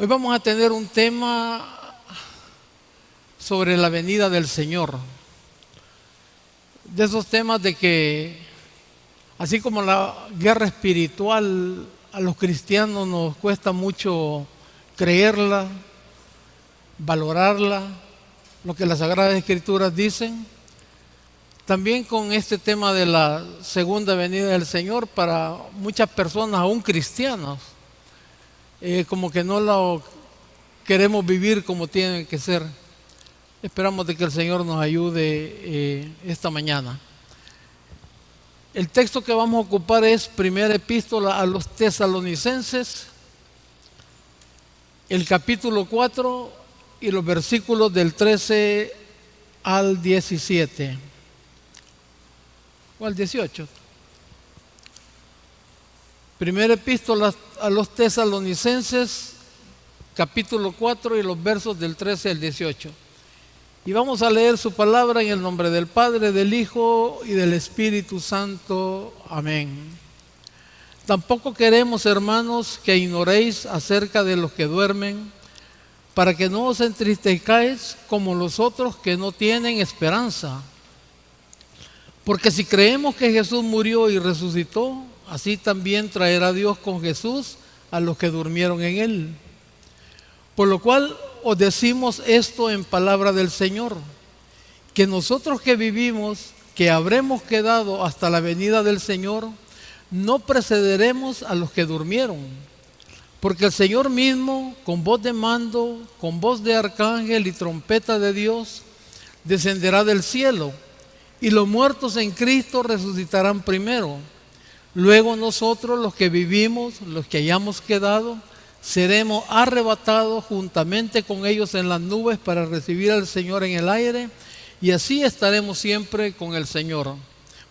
Hoy vamos a tener un tema sobre la venida del Señor. De esos temas de que, así como la guerra espiritual, a los cristianos nos cuesta mucho creerla, valorarla, lo que las Sagradas Escrituras dicen. También con este tema de la segunda venida del Señor, para muchas personas, aún cristianas, como que no lo queremos vivir como tiene que ser. Esperamos de que el Señor nos ayude esta mañana. El texto que vamos a ocupar es Primera Epístola a los Tesalonicenses, el capítulo 4 y los versículos del 13 al 17. O al 18. Primera Epístola a los Tesalonicenses, capítulo 4 y los versos del 13 al 18. Y vamos a leer su palabra en el nombre del Padre, del Hijo y del Espíritu Santo. Amén. Tampoco queremos, hermanos, que ignoréis acerca de los que duermen, para que no os entristezcáis como los otros que no tienen esperanza. Porque si creemos que Jesús murió y resucitó, así también traerá Dios con Jesús a los que durmieron en él. Por lo cual os decimos esto en palabra del Señor, que nosotros que vivimos, que habremos quedado hasta la venida del Señor, no precederemos a los que durmieron. Porque el Señor mismo, con voz de mando, con voz de arcángel y trompeta de Dios, descenderá del cielo, y los muertos en Cristo resucitarán primero. Luego nosotros, los que vivimos, los que hayamos quedado, seremos arrebatados juntamente con ellos en las nubes para recibir al Señor en el aire, y así estaremos siempre con el Señor.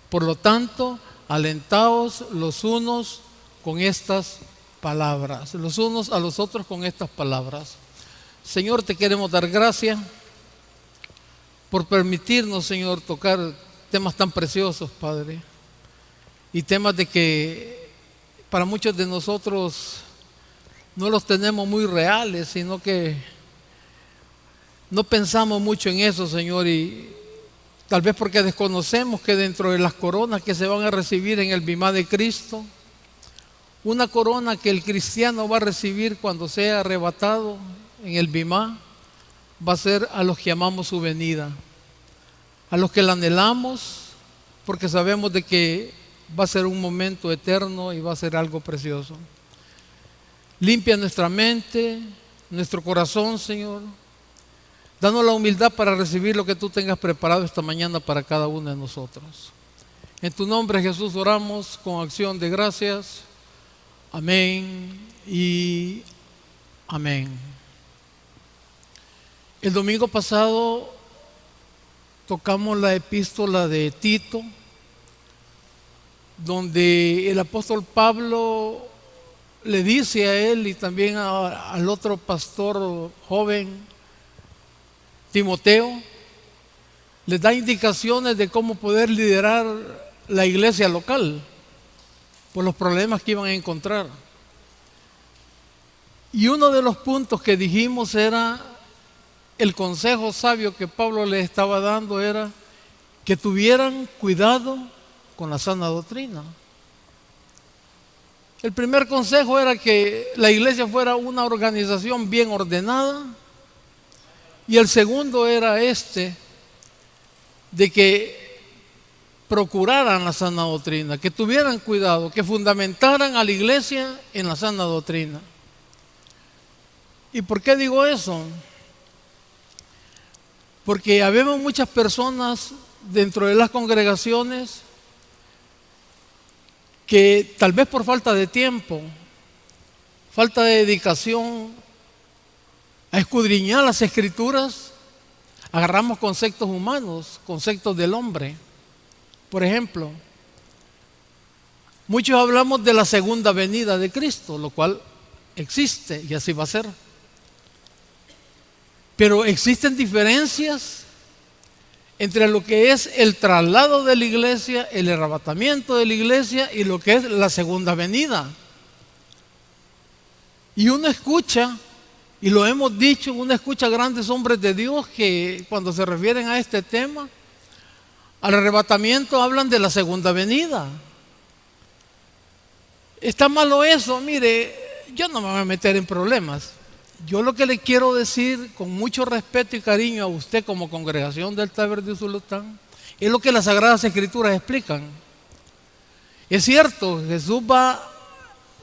Por lo tanto, alentaos los unos con estas palabras, los unos a los otros con estas palabras. Señor, te queremos dar gracias por permitirnos, Señor, tocar temas tan preciosos, Padre, y temas de que para muchos de nosotros no los tenemos muy reales, sino que no pensamos mucho en eso, Señor, y tal vez porque desconocemos que dentro de las coronas que se van a recibir en el bimá de Cristo, una corona que el cristiano va a recibir cuando sea arrebatado en el bimá, va a ser a los que amamos su venida, a los que la anhelamos, porque sabemos de que va a ser un momento eterno y va a ser algo precioso. Limpia nuestra mente, nuestro corazón, Señor. Danos la humildad para recibir lo que tú tengas preparado esta mañana para cada uno de nosotros. En tu nombre, Jesús, oramos con acción de gracias. Amén y amén. El domingo pasado tocamos la epístola de Tito, donde el apóstol Pablo le dice a él y también al otro pastor joven, Timoteo, les da indicaciones de cómo poder liderar la iglesia local por los problemas que iban a encontrar. Y uno de los puntos que dijimos era, el consejo sabio que Pablo les estaba dando era que tuvieran cuidado con la sana doctrina. El primer consejo era que la iglesia fuera una organización bien ordenada, y el segundo era de que procuraran la sana doctrina, que tuvieran cuidado, que fundamentaran a la iglesia en la sana doctrina. ¿Y por qué digo eso? Porque habemos muchas personas dentro de las congregaciones que tal vez por falta de tiempo, falta de dedicación a escudriñar las Escrituras, agarramos conceptos humanos, conceptos del hombre. Por ejemplo, muchos hablamos de la segunda venida de Cristo, lo cual existe y así va a ser. Pero existen diferencias entre lo que es el traslado de la iglesia, el arrebatamiento de la iglesia y lo que es la segunda venida. Y uno escucha Y lo hemos dicho, uno escucha grandes hombres de Dios que cuando se refieren a este tema, al arrebatamiento, hablan de la segunda venida. ¿Está malo eso? Mire, yo no me voy a meter en problemas. Yo lo que le quiero decir con mucho respeto y cariño a usted como congregación del Taber de Usulután es lo que las Sagradas Escrituras explican. Es cierto, Jesús va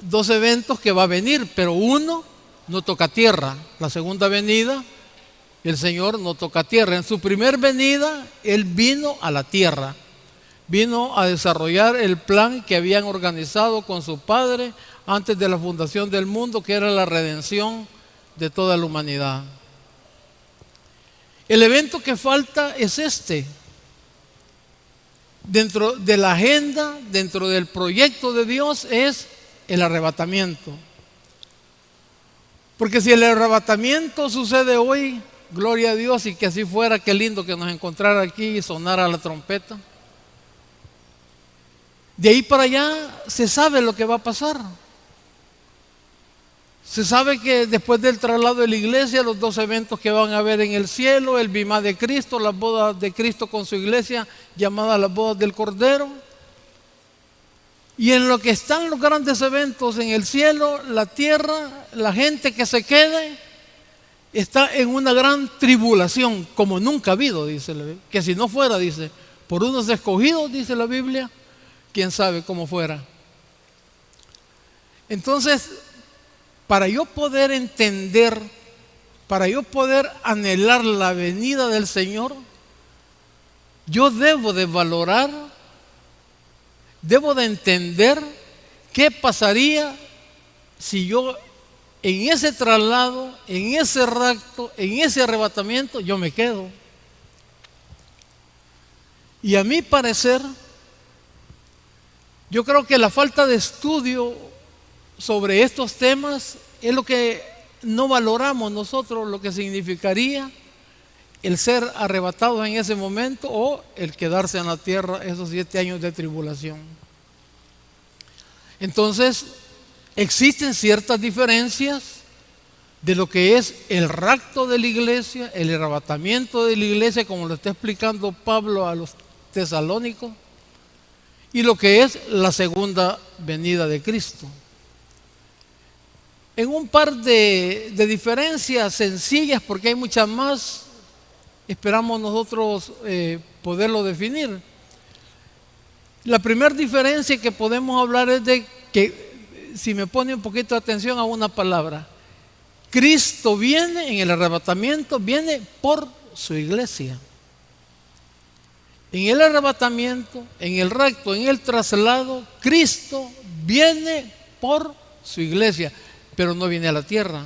dos eventos que va a venir, pero uno no toca tierra. La segunda venida, el Señor no toca tierra. En su primer venida, Él vino a la tierra. Vino a desarrollar el plan que habían organizado con su Padre antes de la fundación del mundo, que era la redención de toda la humanidad. El evento que falta es este. Dentro de la agenda, dentro del proyecto de Dios, es el arrebatamiento. Porque si el arrebatamiento sucede hoy, gloria a Dios, y que así fuera, qué lindo que nos encontrara aquí y sonara la trompeta. De ahí para allá se sabe lo que va a pasar. Se sabe que después del traslado de la iglesia, los dos eventos que van a haber en el cielo, el bimá de Cristo, las bodas de Cristo con su iglesia, llamadas las bodas del Cordero. Y en lo que están los grandes eventos en el cielo, la tierra, la gente que se quede, está en una gran tribulación, como nunca ha habido, dice la Biblia. Que si no fuera, dice, por unos escogidos, dice la Biblia, quién sabe cómo fuera. Entonces, para yo poder entender, para yo poder anhelar la venida del Señor, yo debo de valorar, debo de entender qué pasaría si yo en ese traslado, en ese rapto, en ese arrebatamiento, yo me quedo. Y a mi parecer, yo creo que la falta de estudio sobre estos temas es lo que no valoramos nosotros, lo que significaría el ser arrebatados en ese momento o el quedarse en la tierra esos 7 años de tribulación. Entonces, existen ciertas diferencias de lo que es el rapto de la iglesia, el arrebatamiento de la iglesia, como lo está explicando Pablo a los tesalónicos, y lo que es la segunda venida de Cristo. En un par de diferencias sencillas, porque hay muchas más, esperamos nosotros poderlo definir. La primera diferencia que podemos hablar es de que, si me pone un poquito de atención a una palabra, Cristo viene en el arrebatamiento, viene por su iglesia. En el arrebatamiento, en el rapto, en el traslado, Cristo viene por su iglesia, pero no viene a la tierra,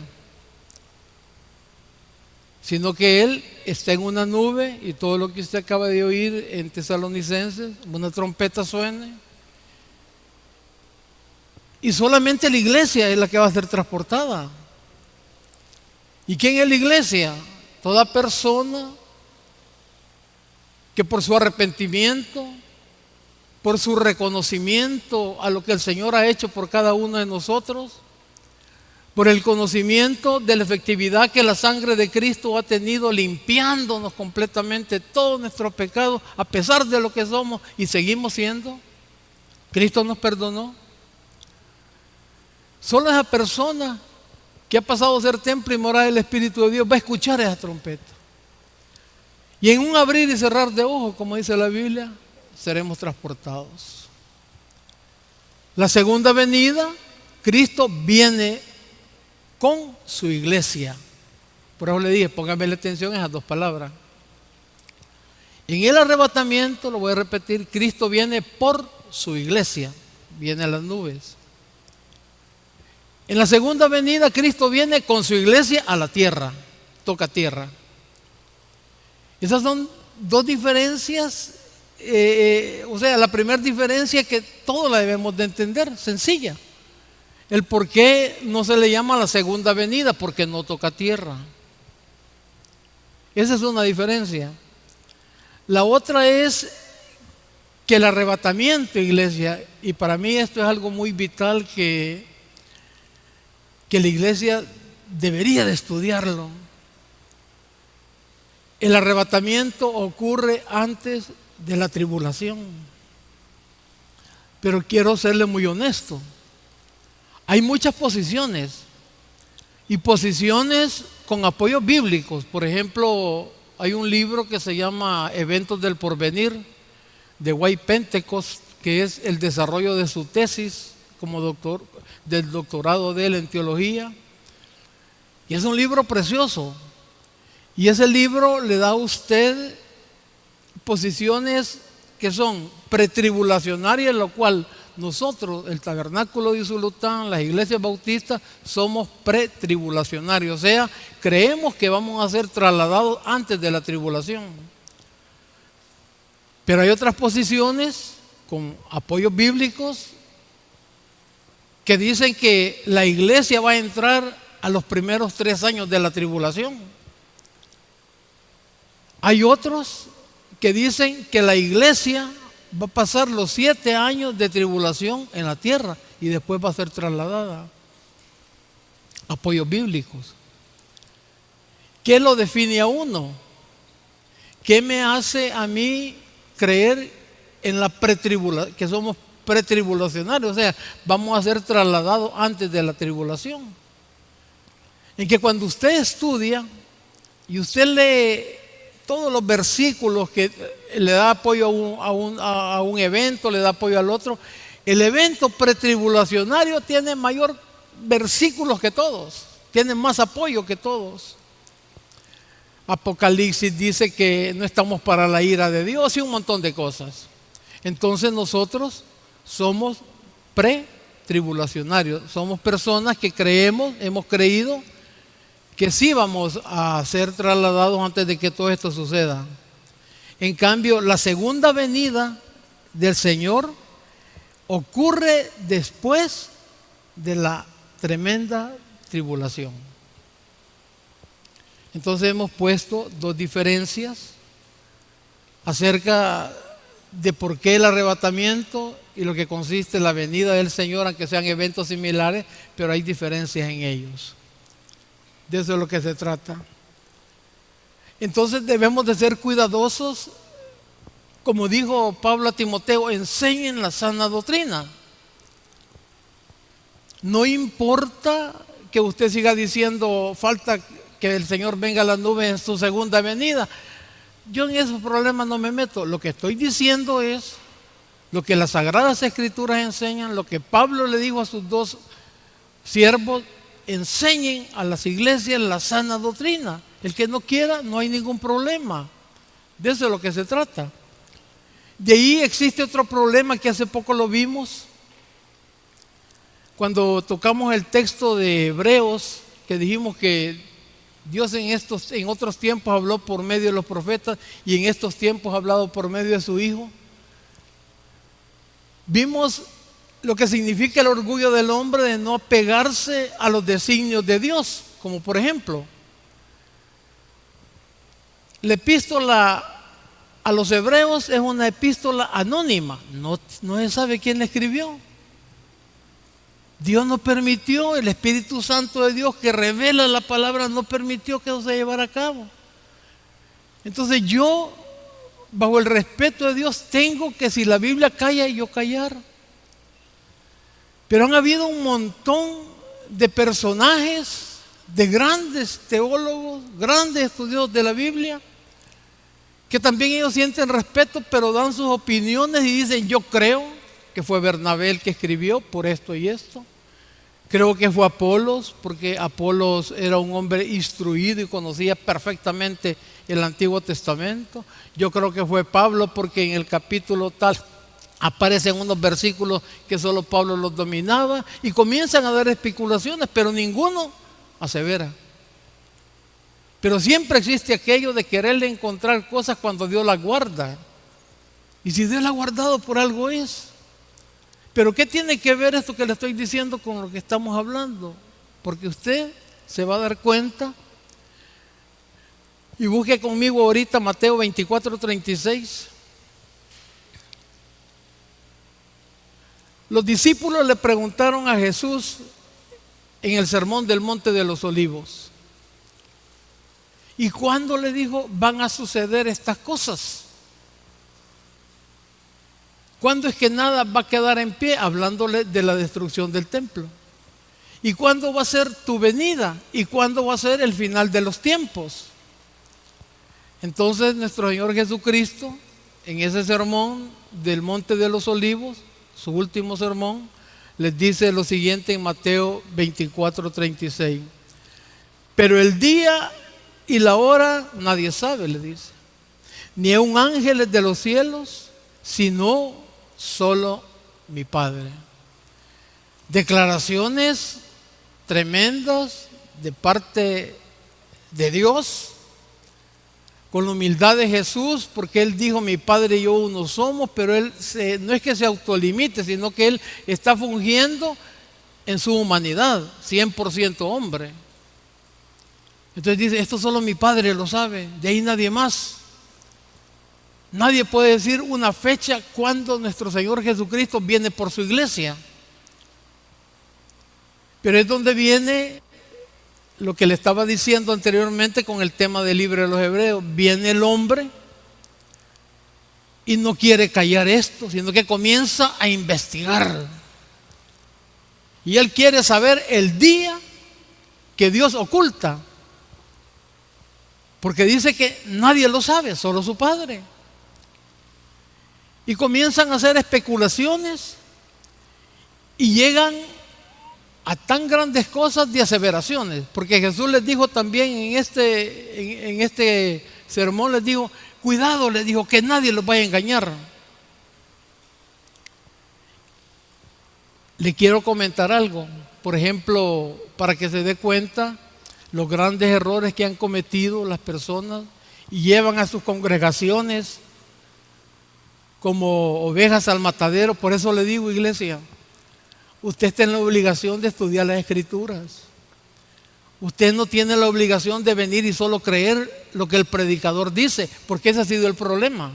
sino que Él está en una nube, y todo lo que usted acaba de oír en Tesalonicenses, una trompeta suene, y solamente la iglesia es la que va a ser transportada. ¿Y quién es la iglesia? Toda persona que por su arrepentimiento, por su reconocimiento a lo que el Señor ha hecho por cada uno de nosotros, por el conocimiento de la efectividad que la sangre de Cristo ha tenido limpiándonos completamente todos nuestros pecados, a pesar de lo que somos y seguimos siendo. Cristo nos perdonó. Solo esa persona que ha pasado a ser templo y morada del Espíritu de Dios va a escuchar esa trompeta. Y en un abrir y cerrar de ojos, como dice la Biblia, seremos transportados. La segunda venida, Cristo viene con su iglesia. Por eso le dije, póngame la atención a esas dos palabras. En el arrebatamiento, lo voy a repetir, Cristo viene por su iglesia, viene a las nubes. En la segunda venida, Cristo viene con su iglesia a la tierra, toca tierra. Esas son dos diferencias, o sea, la primera diferencia que todos la debemos de entender, sencilla. El por qué no se le llama la segunda venida, porque no toca tierra. Esa es una diferencia. La otra es que el arrebatamiento, iglesia, y para mí esto es algo muy vital que la iglesia debería de estudiarlo. El arrebatamiento ocurre antes de la tribulación. Pero quiero serle muy honesto. Hay muchas posiciones y posiciones con apoyos bíblicos. Por ejemplo, hay un libro que se llama Eventos del Porvenir de White Pentecost, que es el desarrollo de su tesis como doctor, del doctorado de él en teología. Y es un libro precioso. Y ese libro le da a usted posiciones que son pretribulacionarias, lo cual nosotros, el Tabernáculo de Usulután, las iglesias bautistas, somos pretribulacionarios. O sea, creemos que vamos a ser trasladados antes de la tribulación. Pero hay otras posiciones con apoyos bíblicos que dicen que la iglesia va a entrar a los primeros 3 años de la tribulación. Hay otros que dicen que la iglesia va a pasar los 7 años de tribulación en la tierra y después va a ser trasladada. Apoyos bíblicos. ¿Qué lo define a uno? ¿Qué me hace a mí creer en la pretribulación, que somos pretribulacionarios? O sea, vamos a ser trasladados antes de la tribulación. En que cuando usted estudia y usted lee todos los versículos que le da apoyo a un evento, le da apoyo al otro, el evento pretribulacionario tiene mayor versículos que todos, tiene más apoyo que todos. Apocalipsis dice que no estamos para la ira de Dios y un montón de cosas. Entonces nosotros somos pretribulacionarios, somos personas que creemos, hemos creído que sí vamos a ser trasladados antes de que todo esto suceda. En cambio, la segunda venida del Señor ocurre después de la tremenda tribulación. Entonces hemos puesto 2 diferencias acerca de por qué el arrebatamiento y lo que consiste en la venida del Señor, aunque sean eventos similares, pero hay diferencias en ellos. De eso es lo que se trata. Entonces debemos de ser cuidadosos. Como dijo Pablo a Timoteo, enseñen la sana doctrina. No importa que usted siga diciendo falta que el Señor venga a las nubes en su segunda venida. Yo en esos problemas no me meto. Lo que estoy diciendo es lo que las Sagradas Escrituras enseñan, lo que Pablo le dijo a sus 2 siervos: enseñen a las iglesias la sana doctrina. El que no quiera, no hay ningún problema. De eso es lo que se trata. De ahí existe otro problema que hace poco lo vimos cuando tocamos el texto de Hebreos, que dijimos que Dios en otros tiempos habló por medio de los profetas y en estos tiempos ha hablado por medio de su Hijo. Vimos lo que significa el orgullo del hombre de no apegarse a los designios de Dios, como por ejemplo, la epístola a los hebreos es una epístola anónima, no se sabe quién la escribió. Dios no permitió, el Espíritu Santo de Dios que revela la palabra no permitió que eso se llevara a cabo. Entonces yo, bajo el respeto de Dios, tengo que, si la Biblia calla, yo callar. Pero han habido un montón de personajes, de grandes teólogos, grandes estudiosos de la Biblia, que también ellos sienten respeto, pero dan sus opiniones y dicen: yo creo que fue Bernabé el que escribió por esto y esto. Creo que fue Apolos, porque Apolos era un hombre instruido y conocía perfectamente el Antiguo Testamento. Yo creo que fue Pablo, porque en el capítulo tal aparecen unos versículos que solo Pablo los dominaba, y comienzan a dar especulaciones, pero ninguno asevera. Pero siempre existe aquello de quererle encontrar cosas cuando Dios las guarda. Y si Dios las ha guardado, por algo es. Pero ¿qué tiene que ver esto que le estoy diciendo con lo que estamos hablando? Porque usted se va a dar cuenta. Y busque conmigo ahorita Mateo 24:36. Los discípulos le preguntaron a Jesús en el sermón del Monte de los Olivos. ¿Y cuándo le dijo van a suceder estas cosas? ¿Cuándo es que nada va a quedar en pie? Hablándole de la destrucción del templo. ¿Y cuándo va a ser tu venida? ¿Y cuándo va a ser el final de los tiempos? Entonces nuestro Señor Jesucristo, en ese sermón del Monte de los Olivos, su último sermón, les dice lo siguiente en Mateo 24:36. Pero el día y la hora nadie sabe, le dice, ni aun ángeles de los cielos, sino solo mi Padre. Declaraciones tremendas de parte de Dios, con la humildad de Jesús, porque Él dijo, mi Padre y yo uno somos, pero Él no es que se autolimite, sino que Él está fungiendo en su humanidad, 100% hombre. Entonces dice, esto solo mi Padre lo sabe, de ahí nadie más. Nadie puede decir una fecha cuando nuestro Señor Jesucristo viene por su iglesia. Pero es donde viene lo que le estaba diciendo anteriormente con el tema del libro de los Hebreos. Viene el hombre y no quiere callar esto, sino que comienza a investigar. Y él quiere saber el día que Dios oculta. Porque dice que nadie lo sabe, solo su Padre. Y comienzan a hacer especulaciones y llegan a tan grandes cosas de aseveraciones, porque Jesús les dijo también en este sermón, les dijo, cuidado, les dijo, que nadie los vaya a engañar. Le quiero comentar algo, por ejemplo, para que se dé cuenta los grandes errores que han cometido las personas y llevan a sus congregaciones como ovejas al matadero. Por eso le digo, iglesia, usted está en la obligación de estudiar las Escrituras. Usted no tiene la obligación de venir y solo creer lo que el predicador dice, porque ese ha sido el problema.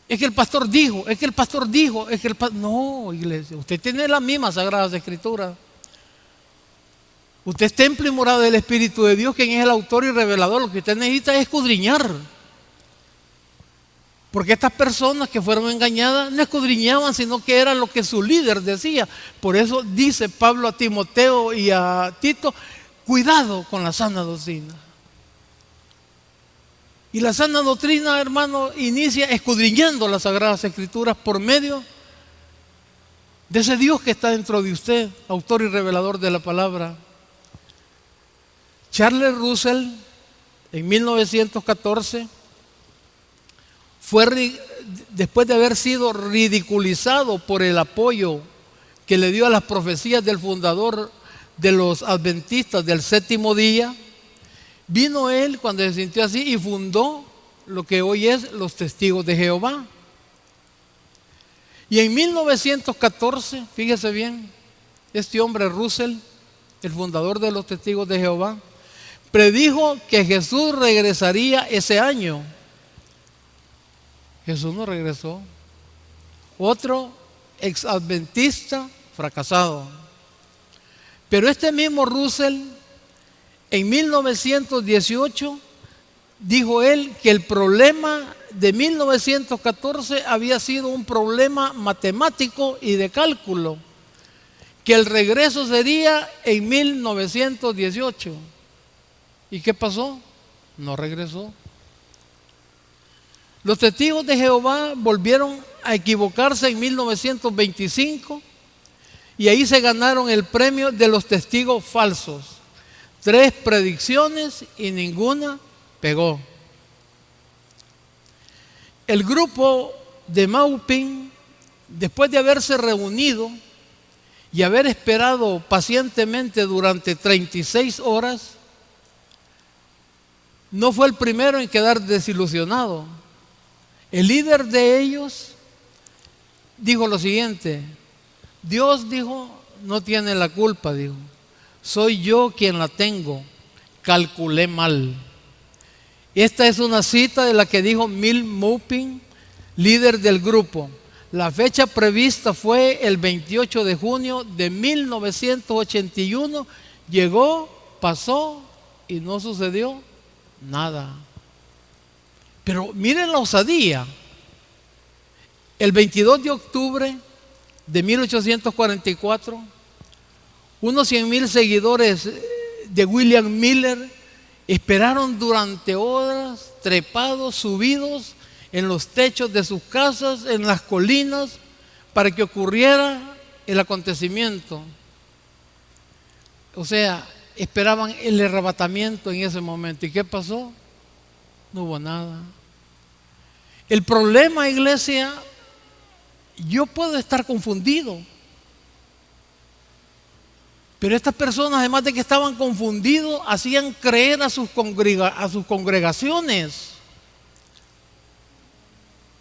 Es que el pastor dijo, es que el pastor dijo, es que el pastor... No, iglesia, usted tiene las mismas sagradas Escrituras. Usted es templo y morada del Espíritu de Dios, quien es el autor y revelador. Lo que usted necesita es escudriñar. Porque estas personas que fueron engañadas no escudriñaban, sino que era lo que su líder decía. Por eso dice Pablo a Timoteo y a Tito, cuidado con la sana doctrina. Y la sana doctrina, hermano, inicia escudriñando las Sagradas Escrituras por medio de ese Dios que está dentro de usted, autor y revelador de la palabra. Charles Russell, en 1914, después de haber sido ridiculizado por el apoyo que le dio a las profecías del fundador de los adventistas del séptimo día, vino él cuando se sintió así y fundó lo que hoy es los Testigos de Jehová. Y en 1914, fíjese bien, este hombre Russell, el fundador de los Testigos de Jehová, predijo que Jesús regresaría ese año. Jesús no regresó. Otro exadventista fracasado. Pero este mismo Russell, en 1918, dijo él que el problema de 1914 había sido un problema matemático y de cálculo, que el regreso sería en 1918. ¿Y qué pasó? No regresó. Los Testigos de Jehová volvieron a equivocarse en 1925 y ahí se ganaron el premio de los testigos falsos. 3 predicciones y ninguna pegó. El grupo de Maupin, después de haberse reunido y haber esperado pacientemente durante 36 horas, no fue el primero en quedar desilusionado. El líder de ellos dijo lo siguiente: Dios, dijo, no tiene la culpa, dijo, soy yo quien la tengo, calculé mal. Esta es una cita de la que dijo Mill Maupin, líder del grupo. La fecha prevista fue el 28 de junio de 1981. Llegó, pasó y no sucedió nada. Pero miren la osadía. El 22 de octubre de 1844, unos 100,000 seguidores de William Miller esperaron durante horas, trepados, subidos en los techos de sus casas, en las colinas, para que ocurriera el acontecimiento. O sea, esperaban el arrebatamiento en ese momento. ¿Y qué pasó? No hubo nada. El problema, iglesia, yo puedo estar confundido, pero estas personas, además de que estaban confundidos, hacían creer a sus congregaciones.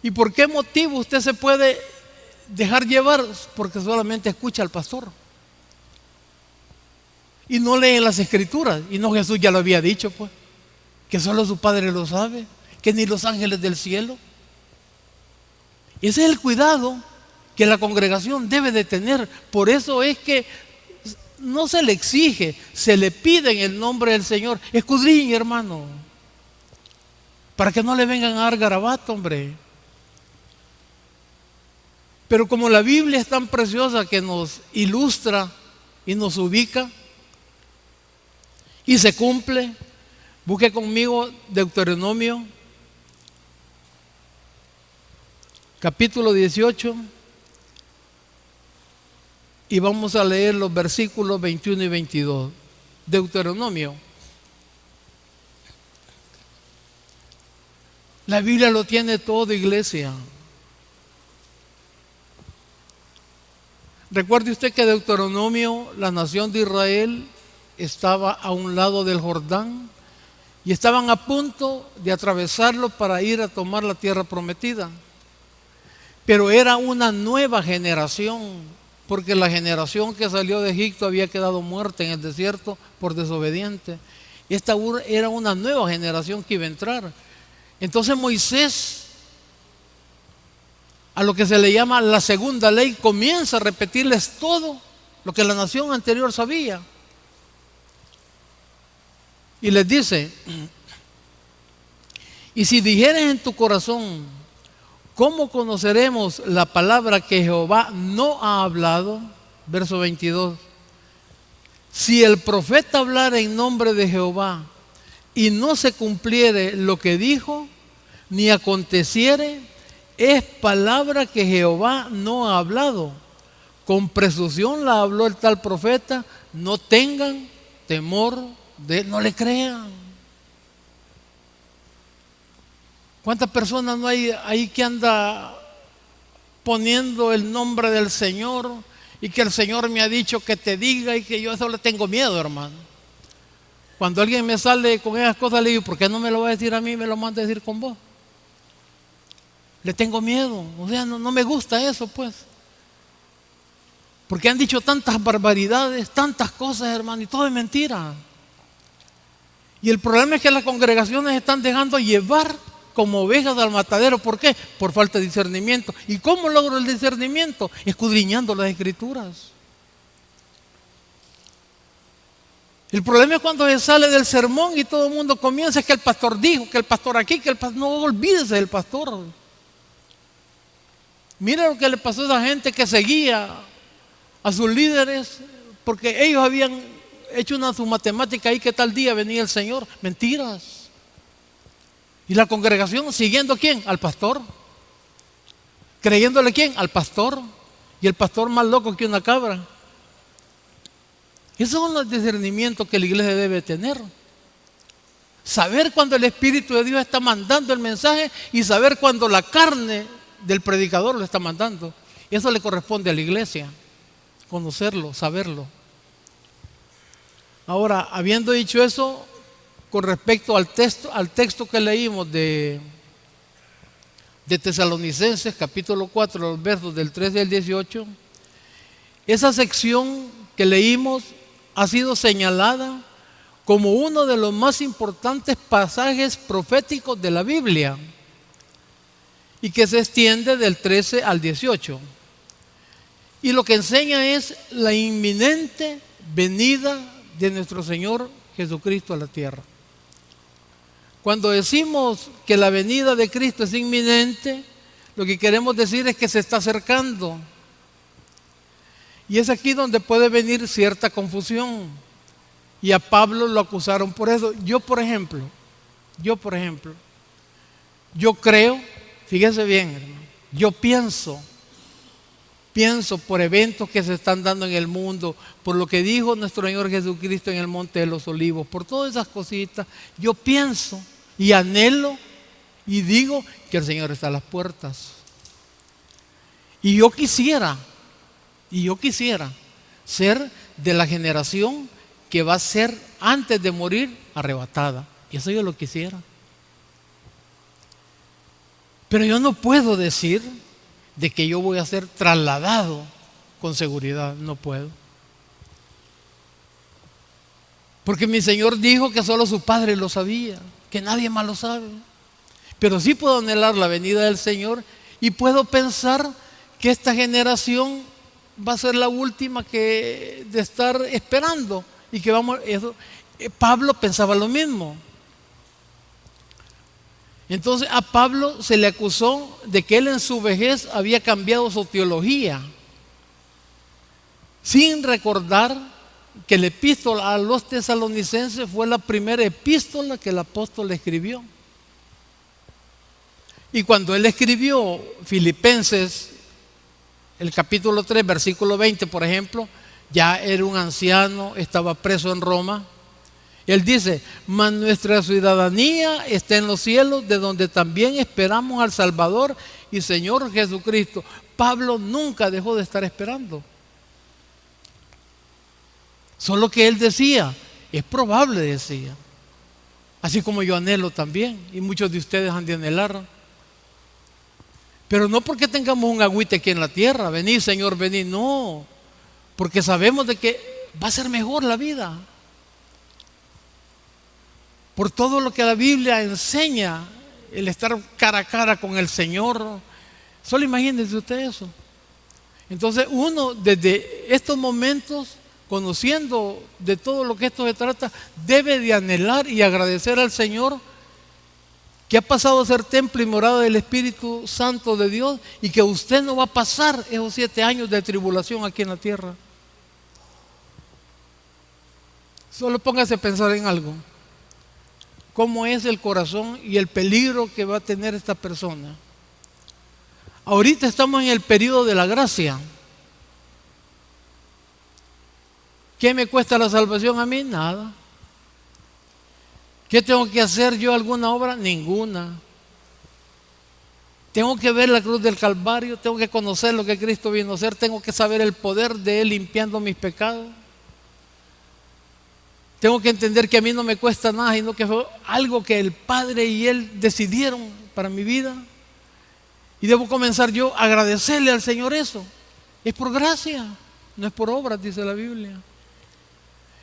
¿Y por qué motivo usted se puede dejar llevar? Porque solamente escucha al pastor y no lee las escrituras. Y no, Jesús ya lo había dicho, pues, que solo su Padre lo sabe, que ni los ángeles del cielo. Ese es el cuidado que la congregación debe de tener. Por eso es que no se le exige, se le pide en el nombre del Señor: escudriñe, hermano, para que no le vengan a dar garabato, hombre. Pero como la Biblia es tan preciosa que nos ilustra y nos ubica y se cumple, busque conmigo Deuteronomio capítulo 18 y vamos a leer los versículos 21 y 22. Deuteronomio. La Biblia lo tiene todo, iglesia. Recuerde usted que Deuteronomio, la nación de Israel, estaba a un lado del Jordán y estaban a punto de atravesarlo para ir a tomar la tierra prometida. Pero era una nueva generación, porque la generación que salió de Egipto había quedado muerta en el desierto por desobediente. Esta era una nueva generación que iba a entrar. Entonces Moisés, a lo que se le llama la segunda ley, comienza a repetirles todo lo que la nación anterior sabía. Y les dice: y si dijeres en tu corazón, ¿cómo conoceremos la palabra que Jehová no ha hablado? Verso 22. Si el profeta hablara en nombre de Jehová y no se cumpliere lo que dijo, ni aconteciere, es palabra que Jehová no ha hablado. Con presunción la habló el tal profeta. No tengan temor de él, no le crean. ¿Cuántas personas no hay ahí que anda poniendo el nombre del Señor y que el Señor me ha dicho que te diga, y que yo a eso le tengo miedo, hermano? Cuando alguien me sale con esas cosas, le digo: ¿por qué no me lo va a decir a mí, me lo manda a decir con vos? Le tengo miedo, o sea, no me gusta eso, pues. Porque han dicho tantas barbaridades, tantas cosas, hermano, y todo es mentira. Y el problema es que las congregaciones están dejando llevar como ovejas al matadero. ¿Por qué? Por falta de discernimiento. ¿Y cómo logro el discernimiento? Escudriñando las escrituras. El problema es cuando se sale del sermón y todo el mundo comienza: es que el pastor dijo, que el pastor aquí, que el pastor... No olvídese del pastor. Mira lo que le pasó a esa gente que seguía a sus líderes, porque ellos habían hecho su matemática ahí, que tal día venía el Señor. Mentiras. Y la congregación siguiendo ¿a quién? Al pastor. ¿Creyéndole quién? Al pastor. Y el pastor más loco que una cabra. Esos son los discernimientos que la iglesia debe tener. Saber cuando el Espíritu de Dios está mandando el mensaje y saber cuando la carne del predicador lo está mandando. Eso le corresponde a la iglesia. Conocerlo, saberlo. Ahora, habiendo dicho eso, con respecto al texto que leímos de Tesalonicenses, capítulo 4, los versos del 13 al 18, esa sección que leímos ha sido señalada como uno de los más importantes pasajes proféticos de la Biblia. y que se extiende del 13 al 18. Y lo que enseña es la inminente venida de nuestro Señor Jesucristo a la tierra. Cuando decimos que la venida de Cristo es inminente, lo que queremos decir es que se está acercando. Y es aquí donde puede venir cierta confusión. Y a Pablo lo acusaron por eso. Yo, por ejemplo, yo creo, fíjese bien, hermano, yo pienso por eventos que se están dando en el mundo, por lo que dijo nuestro Señor Jesucristo en el Monte de los Olivos, por todas esas cositas, yo pienso y anhelo y digo que el Señor está a las puertas. Y yo quisiera ser de la generación que va a ser antes de morir arrebatada. Y eso yo lo quisiera. Pero yo no puedo decir de que yo voy a ser trasladado con seguridad, no puedo. Porque mi Señor dijo que solo su Padre lo sabía, que nadie más lo sabe. Pero sí puedo anhelar la venida del Señor y puedo pensar que esta generación va a ser la última de estar esperando y que vamos. Pablo pensaba lo mismo. Entonces a Pablo se le acusó de que él en su vejez había cambiado su teología, sin recordar que la epístola a los tesalonicenses fue la primera epístola que el apóstol escribió. Y cuando él escribió Filipenses, el capítulo 3, versículo 20, por ejemplo, ya era un anciano, estaba preso en Roma. Él dice: mas nuestra ciudadanía está en los cielos, de donde también esperamos al Salvador y Señor Jesucristo. Pablo nunca dejó de estar esperando. Solo que él decía, es probable, decía, así como yo anhelo también, y muchos de ustedes han de anhelar. Pero no porque tengamos un agüite aquí en la tierra, vení Señor, vení, no, porque sabemos de que va a ser mejor la vida. Por todo lo que la Biblia enseña, el estar cara a cara con el Señor. Solo imagínense usted eso. Entonces uno desde estos momentos, conociendo de todo lo que esto se trata, debe de anhelar y agradecer al Señor que ha pasado a ser templo y morada del Espíritu Santo de Dios, y que usted no va a pasar esos 7 años de tribulación aquí en la tierra. Solo póngase a pensar en algo. ¿Cómo es el corazón y el peligro que va a tener esta persona? Ahorita estamos en el periodo de la gracia. ¿Qué me cuesta la salvación a mí? Nada. ¿Qué tengo que hacer yo? ¿Alguna obra? Ninguna. Tengo que ver la cruz del Calvario, tengo que conocer lo que Cristo vino a hacer, tengo que saber el poder de Él limpiando mis pecados. Tengo que entender que a mí no me cuesta nada, sino que fue algo que el Padre y Él decidieron para mi vida. Y debo comenzar yo a agradecerle al Señor eso. Es por gracia, no es por obras, dice la Biblia.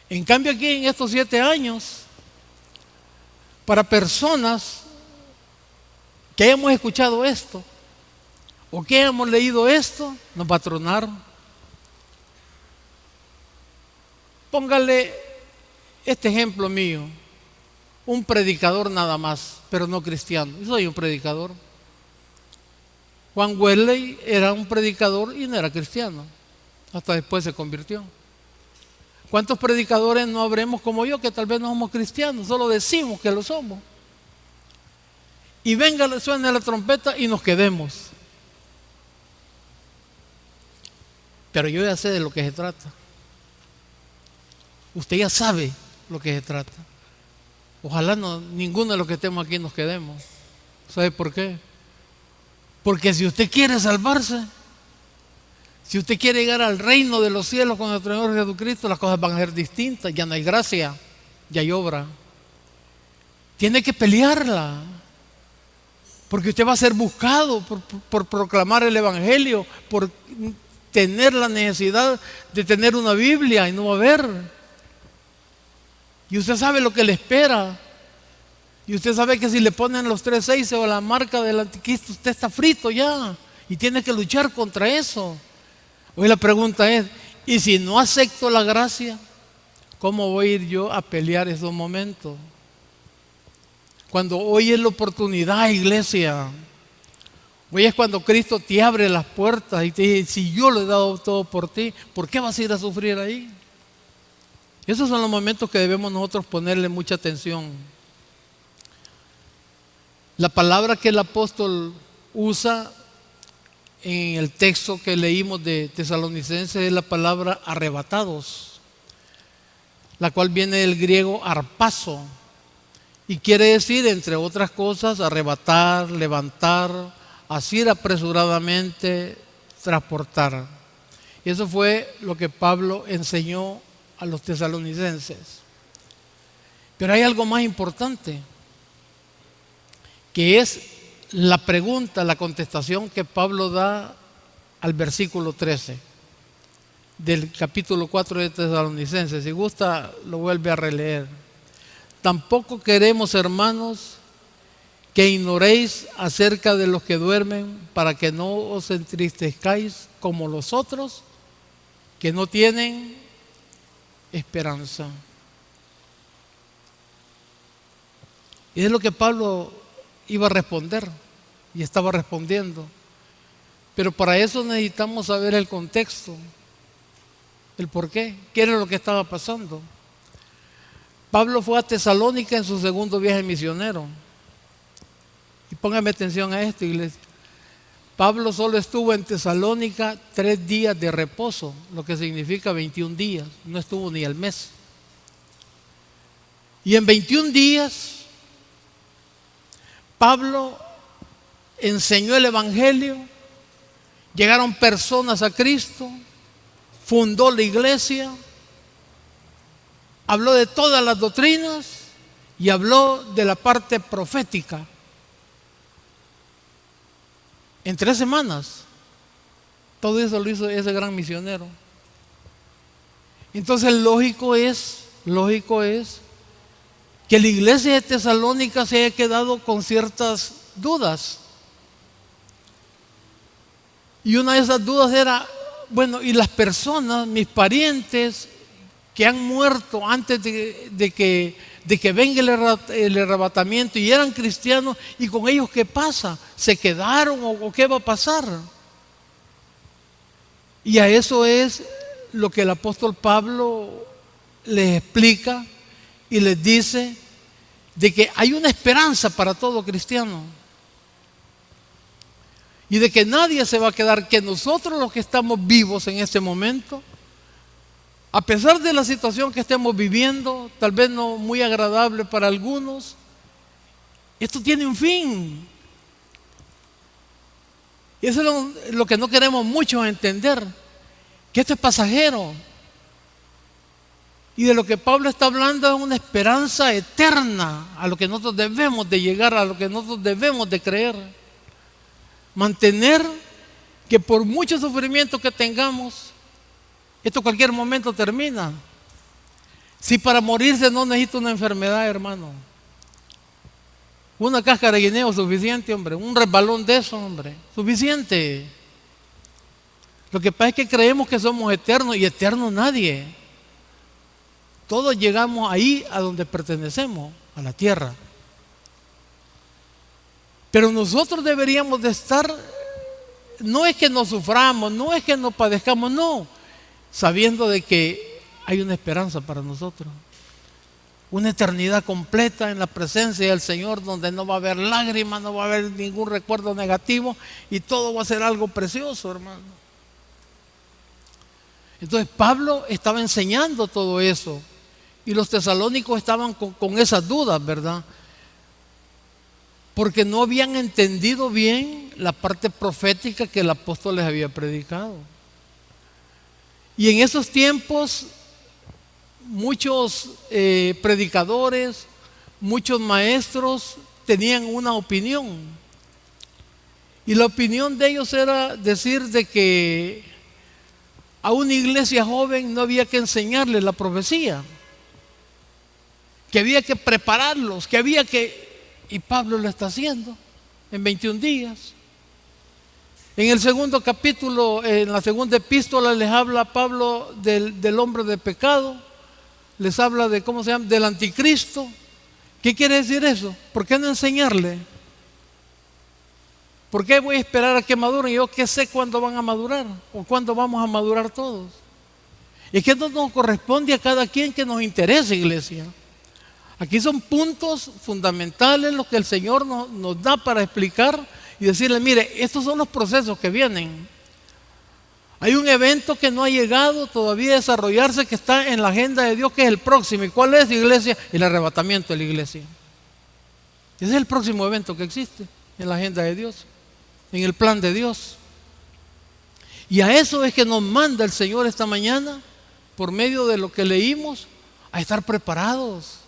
En cambio aquí en estos 7 años, para personas que hayamos escuchado esto o que hayamos leído esto, nos patronaron. Póngale este ejemplo mío, un predicador nada más, pero no cristiano. Yo soy un predicador. Juan Wesley era un predicador y no era cristiano, hasta después se convirtió. ¿Cuántos predicadores no habremos como yo que tal vez no somos cristianos, solo decimos que lo somos? Y venga, suene la trompeta y nos quedemos. Pero yo ya sé de lo que se trata. Usted ya sabe lo que se trata. Ojalá ninguno de los que estemos aquí nos quedemos. ¿Sabe por qué? Porque si usted quiere salvarse, si usted quiere llegar al reino de los cielos con nuestro Señor Jesucristo, las cosas van a ser distintas. Ya no hay gracia, ya hay obra. Tiene que pelearla, porque usted va a ser buscado por proclamar el Evangelio, por tener la necesidad de tener una Biblia y no va a haber. Y usted sabe lo que le espera. Y usted sabe que si le ponen los 3:6 o la marca del anticristo, usted está frito ya y tiene que luchar contra eso. Hoy la pregunta es, ¿y si no acepto la gracia? ¿Cómo voy a ir yo a pelear esos momentos? Cuando hoy es la oportunidad, iglesia. Hoy es cuando Cristo te abre las puertas y te dice, si yo lo he dado todo por ti, ¿por qué vas a ir a sufrir ahí? Esos son los momentos que debemos nosotros ponerle mucha atención. La palabra que el apóstol usa en el texto que leímos de Tesalonicenses es la palabra arrebatados, la cual viene del griego arpazo y quiere decir, entre otras cosas, arrebatar, levantar, asir apresuradamente, transportar. Y eso fue lo que Pablo enseñó a los tesalonicenses. Pero hay algo más importante, que es la pregunta, la contestación que Pablo da al versículo 13 del capítulo 4 de Tesalonicenses. Si gusta, lo vuelve a releer. Tampoco queremos, hermanos, que ignoréis acerca de los que duermen, para que no os entristezcáis como los otros que no tienen esperanza. Y es lo que Pablo iba a responder y estaba respondiendo. Pero para eso necesitamos saber el contexto, el por qué, qué era lo que estaba pasando. Pablo fue a Tesalónica en su segundo viaje misionero. Y póngame atención a esto, iglesia. Pablo solo estuvo en Tesalónica 3 días de reposo, lo que significa 21 días. No estuvo ni al mes. Y en 21 días, Pablo enseñó el Evangelio, llegaron personas a Cristo, fundó la iglesia, habló de todas las doctrinas y habló de la parte profética. En 3 semanas, todo eso lo hizo ese gran misionero. Entonces lógico es que la iglesia de Tesalónica se haya quedado con ciertas dudas. Y una de esas dudas era, bueno, y las personas, mis parientes que han muerto antes de que venga el arrebatamiento y eran cristianos, ¿y con ellos qué pasa? ¿Se quedaron o qué va a pasar? Y a eso es lo que el apóstol Pablo les explica y les dice de que hay una esperanza para todo cristiano y de que nadie se va a quedar, que nosotros los que estamos vivos en este momento, a pesar de la situación que estemos viviendo, tal vez no muy agradable para algunos, esto tiene un fin. Y eso es lo que no queremos mucho entender, que esto es pasajero. Y de lo que Pablo está hablando es una esperanza eterna a lo que nosotros debemos de llegar, a lo que nosotros debemos de creer. Mantener que por mucho sufrimiento que tengamos, esto cualquier momento termina. Si para morirse no necesita una enfermedad, hermano. Una cáscara de guineo suficiente, hombre. Un resbalón de eso, hombre. Suficiente. Lo que pasa es que creemos que somos eternos y eterno nadie. Todos llegamos ahí a donde pertenecemos, a la tierra. Pero nosotros deberíamos de estar, no es que nos suframos, no es que nos padezcamos, no, sabiendo de que hay una esperanza para nosotros. Una eternidad completa en la presencia del Señor, donde no va a haber lágrimas, no va a haber ningún recuerdo negativo y todo va a ser algo precioso, hermano. Entonces Pablo estaba enseñando todo eso y los tesalónicos estaban con esas dudas, ¿verdad? Porque no habían entendido bien la parte profética que el apóstol les había predicado. Y en esos tiempos muchos predicadores, muchos maestros tenían una opinión. Y la opinión de ellos era decir de que a una iglesia joven no había que enseñarles la profecía, que había que prepararlos, que había que Y Pablo lo está haciendo en 21 días. En el segundo capítulo, en la segunda epístola, les habla Pablo del hombre de pecado. Les habla de, ¿cómo se llama?, del anticristo. ¿Qué quiere decir eso? ¿Por qué no enseñarle? ¿Por qué voy a esperar a que maduren? Yo qué sé cuándo van a madurar o cuándo vamos a madurar todos. Es que no nos corresponde a cada quien que nos interese, iglesia. Aquí son puntos fundamentales los que el Señor nos da para explicar y decirle, mire, estos son los procesos que vienen. Hay un evento que no ha llegado todavía a desarrollarse, que está en la agenda de Dios, que es el próximo. ¿Y cuál es, iglesia? El arrebatamiento de la iglesia. Ese es el próximo evento que existe en la agenda de Dios, en el plan de Dios. Y a eso es que nos manda el Señor esta mañana, por medio de lo que leímos, a estar preparados,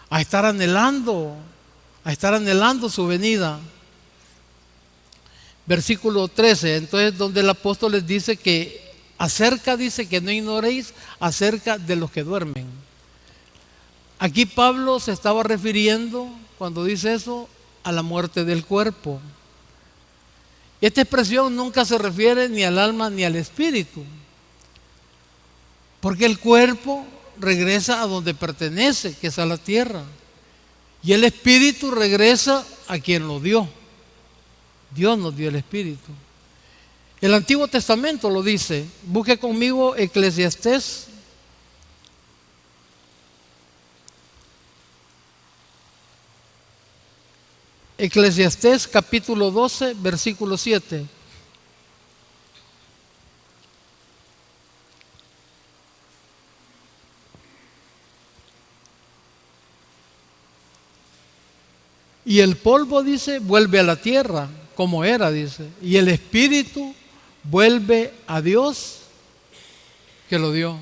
a estar anhelando su venida. Versículo 13, entonces, donde el apóstol les dice que dice que no ignoréis acerca de los que duermen. Aquí Pablo se estaba refiriendo, cuando dice eso, a la muerte del cuerpo. Esta expresión nunca se refiere ni al alma ni al espíritu, porque el cuerpo regresa a donde pertenece, que es a la tierra, y el espíritu regresa a quien lo dio. Dios nos dio el espíritu. El Antiguo Testamento lo dice. Busque conmigo Eclesiastés. Eclesiastés capítulo 12, versículo 7. Y el polvo, dice, vuelve a la tierra, como era, dice. Y el espíritu vuelve a Dios que lo dio.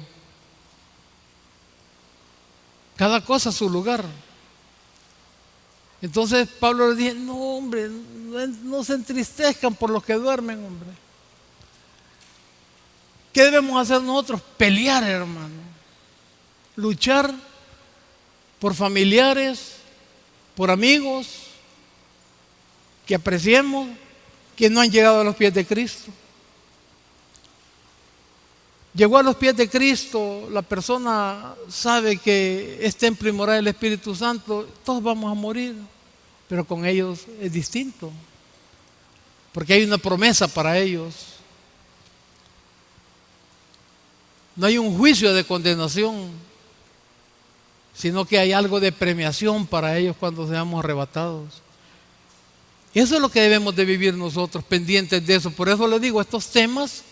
Cada cosa a su lugar. Entonces Pablo le dice, no, hombre, no se entristezcan por los que duermen, hombre. ¿Qué debemos hacer nosotros? Pelear, hermano. Luchar por familiares, por amigos que apreciemos, que no han llegado a los pies de Cristo. Llegó a los pies de Cristo, la persona sabe que es templo y morada del Espíritu Santo, todos vamos a morir, pero con ellos es distinto, porque hay una promesa para ellos. No hay un juicio de condenación, sino que hay algo de premiación para ellos cuando seamos arrebatados. Eso es lo que debemos de vivir nosotros, pendientes de eso. Por eso les digo, estos temas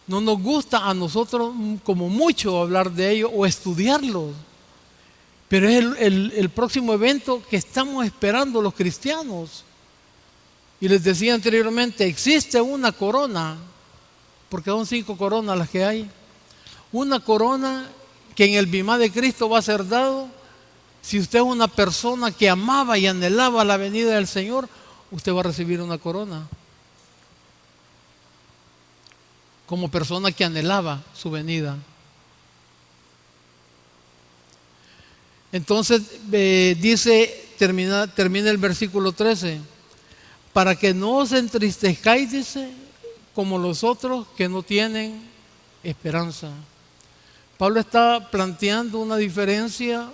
no nos gusta a nosotros como mucho hablar de ellos o estudiarlos, pero es el próximo evento que estamos esperando los cristianos. Y les decía anteriormente, existe una corona, porque son 5 coronas las que hay, una corona que en el bimá de Cristo va a ser dado. Si usted es una persona que amaba y anhelaba la venida del Señor, usted va a recibir una corona. Como persona que anhelaba su venida. Entonces dice, termina el versículo 13, para que no os entristezcáis, dice, como los otros que no tienen esperanza. Pablo está planteando una diferencia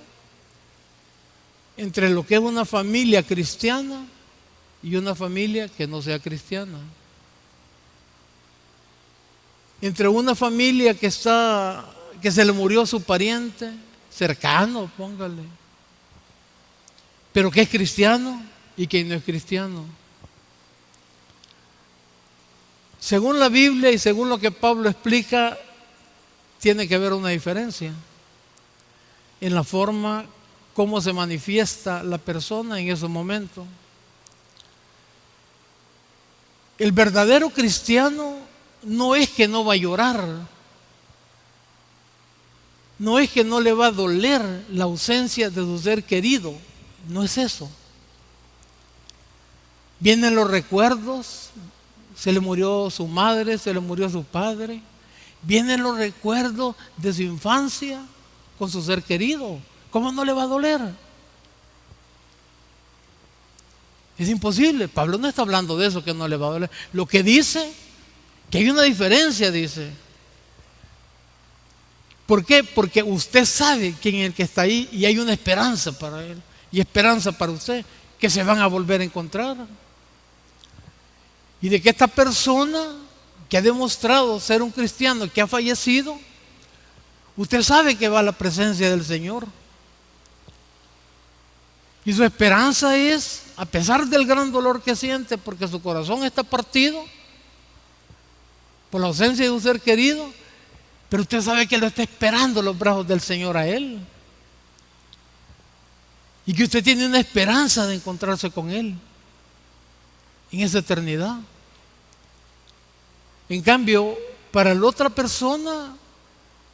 entre lo que es una familia cristiana y una familia que no sea cristiana. Entre una familia que se le murió su pariente cercano, póngale, pero que es cristiano y que no es cristiano. Según la Biblia y según lo que Pablo explica, tiene que haber una diferencia en la forma como se manifiesta la persona en ese momento. El verdadero cristiano no es que no va a llorar, no es que no le va a doler la ausencia de su ser querido, no es eso. Vienen los recuerdos, se le murió su madre, se le murió su padre, vienen los recuerdos de su infancia con su ser querido. ¿Cómo no le va a doler? Es imposible. Pablo no está hablando de eso, que no le va a doler. Lo que dice, que hay una diferencia, dice. ¿Por qué? Porque usted sabe quién es el que está ahí y hay una esperanza para él y esperanza para usted, que se van a volver a encontrar. Y de que esta persona que ha demostrado ser un cristiano, que ha fallecido, usted sabe que va a la presencia del Señor. Y su esperanza es, a pesar del gran dolor que siente, porque su corazón está partido por la ausencia de un ser querido, pero usted sabe que lo está esperando en los brazos del Señor a él. Y que usted tiene una esperanza de encontrarse con Él en esa eternidad. En cambio, para la otra persona,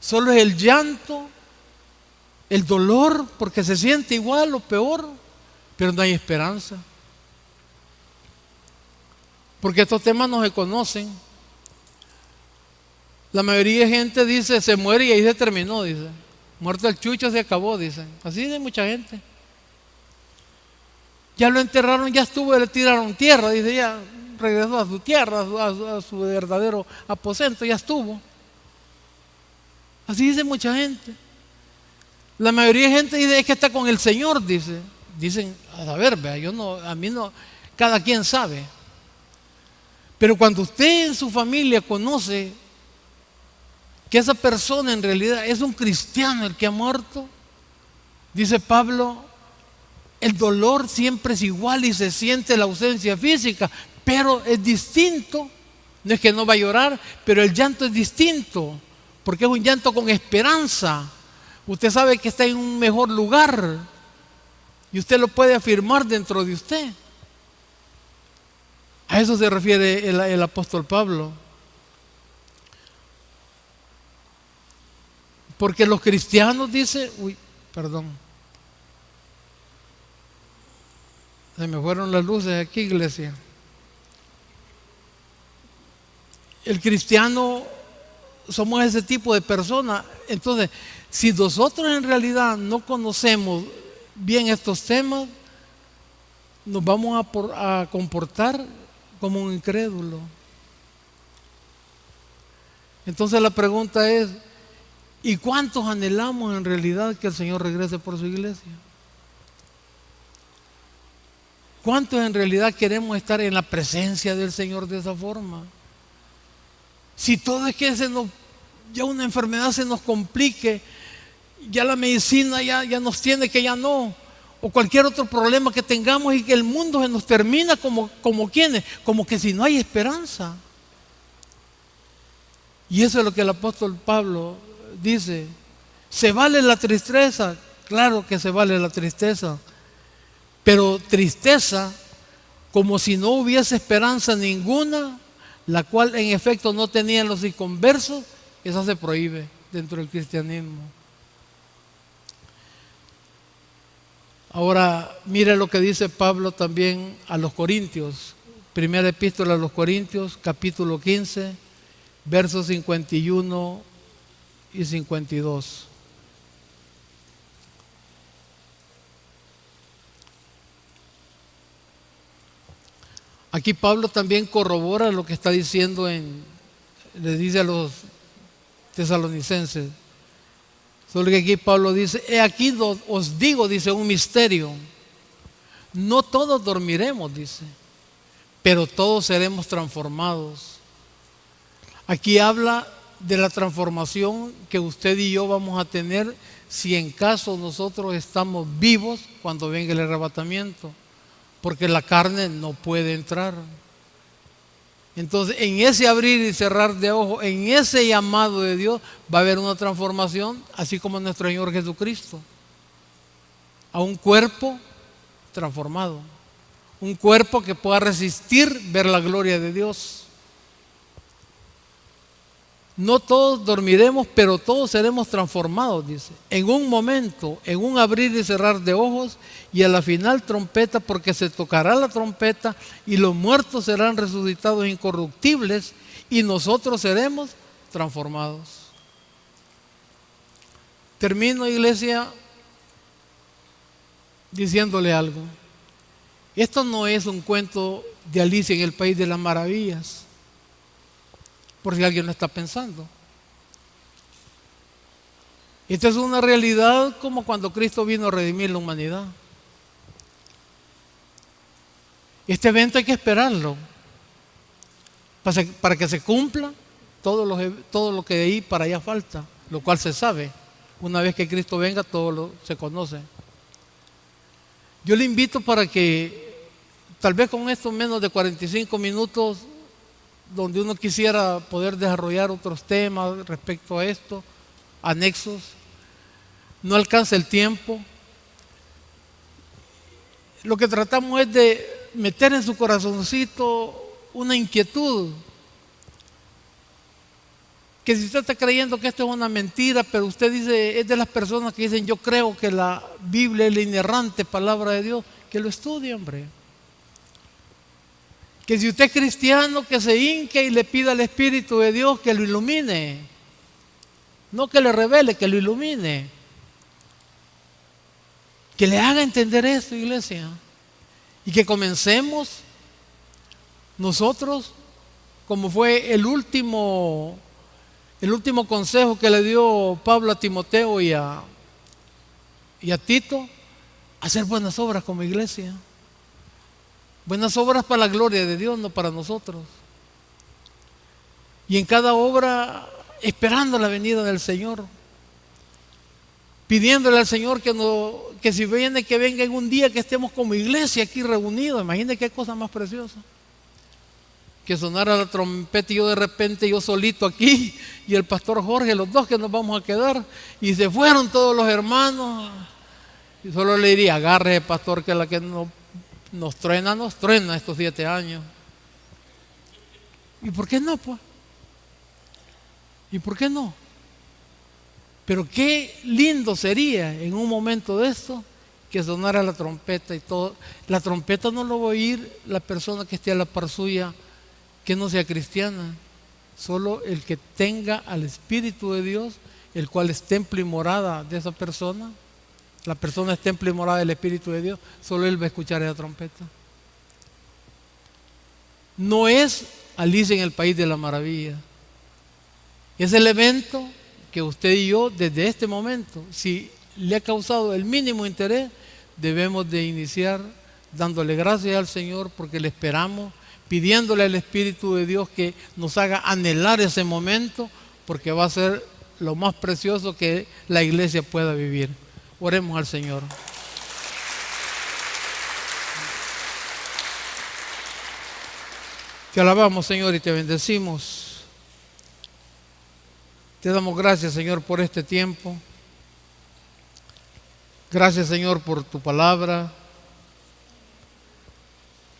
solo es el llanto, el dolor, porque se siente igual o peor, pero no hay esperanza. Porque estos temas no se conocen. La mayoría de gente dice, se muere y ahí se terminó, dice. Muerto el chucho, se acabó, dicen. Así de mucha gente. Ya lo enterraron, ya estuvo, le tiraron tierra, dice, ya regresó a su tierra, a su verdadero aposento, ya estuvo. Así dice mucha gente. La mayoría de gente dice, es que está con el Señor, dice. Dicen, a saber, vea, yo no, a mí no, cada quien sabe. Pero cuando usted en su familia conoce que esa persona en realidad es un cristiano el que ha muerto, dice Pablo, el dolor siempre es igual y se siente la ausencia física, pero es distinto. No es que no va a llorar, pero el llanto es distinto, porque es un llanto con esperanza. Usted sabe que está en un mejor lugar y usted lo puede afirmar dentro de usted. A eso se refiere el apóstol Pablo. Porque los cristianos, dice, se me fueron las luces aquí, iglesia. El cristiano somos ese tipo de personas. Entonces, si nosotros en realidad no conocemos bien estos temas, nos vamos a comportar como un incrédulo. Entonces la pregunta es, ¿y cuántos anhelamos en realidad que el Señor regrese por su iglesia? ¿Cuántos en realidad queremos estar en la presencia del Señor de esa forma? Si todo es que ya una enfermedad se nos complique, ya la medicina ya nos tiene que ya no, o cualquier otro problema que tengamos y que el mundo se nos termina como quienes, como que si no hay esperanza. Y eso es lo que el apóstol Pablo dice. ¿Se vale la tristeza? Claro que se vale la tristeza, pero tristeza como si no hubiese esperanza ninguna, la cual en efecto no tenían los inconversos, esa se prohíbe dentro del cristianismo. Ahora, mire lo que dice Pablo también a los Corintios. Primera epístola a los Corintios, capítulo 15, versos 51 y 52. Aquí Pablo también corrobora lo que está diciendo le dice a los tesalonicenses. Solo que aquí Pablo dice, he aquí os digo, dice, un misterio. No todos dormiremos, dice, pero todos seremos transformados. Aquí habla de la transformación que usted y yo vamos a tener si en caso nosotros estamos vivos cuando venga el arrebatamiento, porque la carne no puede entrar. Entonces, en ese abrir y cerrar de ojos, en ese llamado de Dios, va a haber una transformación, así como nuestro Señor Jesucristo, a un cuerpo transformado, un cuerpo que pueda resistir ver la gloria de Dios. No todos dormiremos, pero todos seremos transformados, dice. En un momento, en un abrir y cerrar de ojos, y a la final trompeta, porque se tocará la trompeta y los muertos serán resucitados incorruptibles y nosotros seremos transformados. Termino, iglesia, diciéndole algo. Esto no es un cuento de Alicia en el País de las Maravillas, por si alguien lo está pensando. Esta es una realidad como cuando Cristo vino a redimir la humanidad. Este evento hay que esperarlo para que se cumpla todo lo que de ahí para allá falta, lo cual se sabe. Una vez que Cristo venga, se conoce. Yo le invito para que, tal vez con estos menos de 45 minutos, donde uno quisiera poder desarrollar otros temas respecto a esto, anexos, no alcanza el tiempo. Lo que tratamos es de meter en su corazoncito una inquietud. Que si usted está creyendo que esto es una mentira, pero usted dice, es de las personas que dicen, yo creo que la Biblia es la inerrante palabra de Dios, que lo estudie, hombre. Que si usted es cristiano, que se hinque y le pida al Espíritu de Dios que lo ilumine. No que le revele, que lo ilumine. Que le haga entender esto, iglesia. Y que comencemos nosotros, como fue el último consejo que le dio Pablo a Timoteo y a Tito, hacer buenas obras como iglesia. Buenas obras para la gloria de Dios, no para nosotros. Y en cada obra, esperando la venida del Señor. Pidiéndole al Señor que si viene, que venga en un día que estemos como iglesia aquí reunidos. Imagínense qué cosa más preciosa. Que sonara la trompeta y yo de repente, yo solito aquí, y el pastor Jorge, los dos que nos vamos a quedar, y se fueron todos los hermanos. Y solo le diría, agarre, pastor, que la que nos truena estos 7 años. ¿Y por qué no, pues? ¿Y por qué no? Pero qué lindo sería en un momento de esto que sonara la trompeta y todo. La trompeta no lo va a oír la persona que esté a la par suya, que no sea cristiana. Solo el que tenga al Espíritu de Dios, el cual es templo y morada de esa persona. La persona es templo y morada del Espíritu de Dios, solo él va a escuchar esa trompeta. No es Alicia en el País de la Maravilla. Es el evento que usted y yo, desde este momento, si le ha causado el mínimo interés, debemos de iniciar dándole gracias al Señor porque le esperamos, pidiéndole al Espíritu de Dios que nos haga anhelar ese momento, porque va a ser lo más precioso que la iglesia pueda vivir. Oremos al Señor. Te alabamos, Señor, y te bendecimos. Te damos gracias, Señor, por este tiempo. Gracias, Señor, por tu palabra.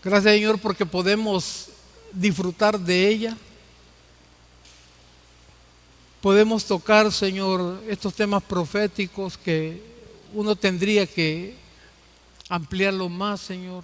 Gracias, Señor, porque podemos disfrutar de ella. Podemos tocar, Señor, estos temas proféticos que uno tendría que ampliarlo más, Señor.